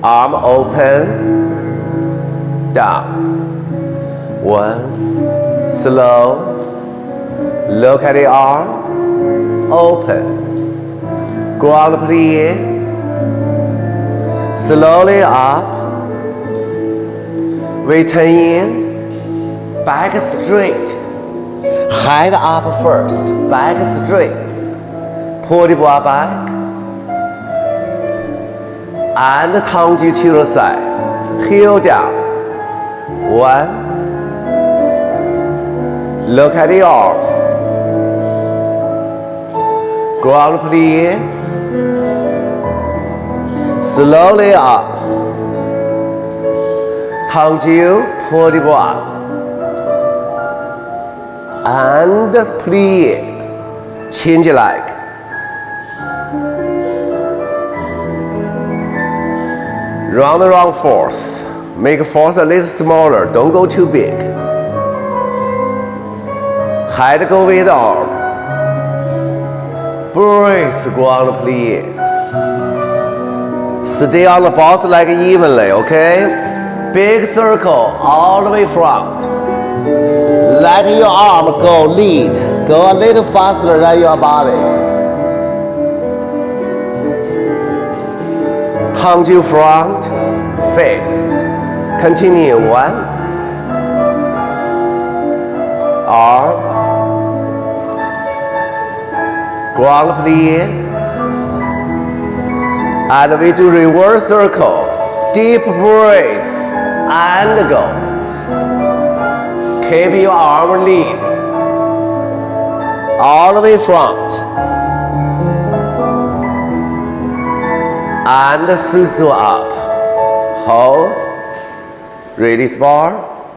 arm open, down. 1, slow, look at the arm, open. Ground plié, slowly up, return in, back straight, head up first, back straight, pull the ball back, and turn you to the side, heel down. 1, look at the arm, ground plié, slowly up, turn you, pull the ball, and plié, change leg. Round fourth. Make fourth a little smaller, don't go too big. Head go with arm. Breathe, ground plié. Stay on the box leg evenly, okay? Big circle all the way front. Let your arm go lead. Go a little faster than your body. Turn to front, face. Continue. 1, arm, ground plié, and we do reverse circle. Deep breath and go. Keep your arm lead all the way front. And susu up. Hold. Release bar.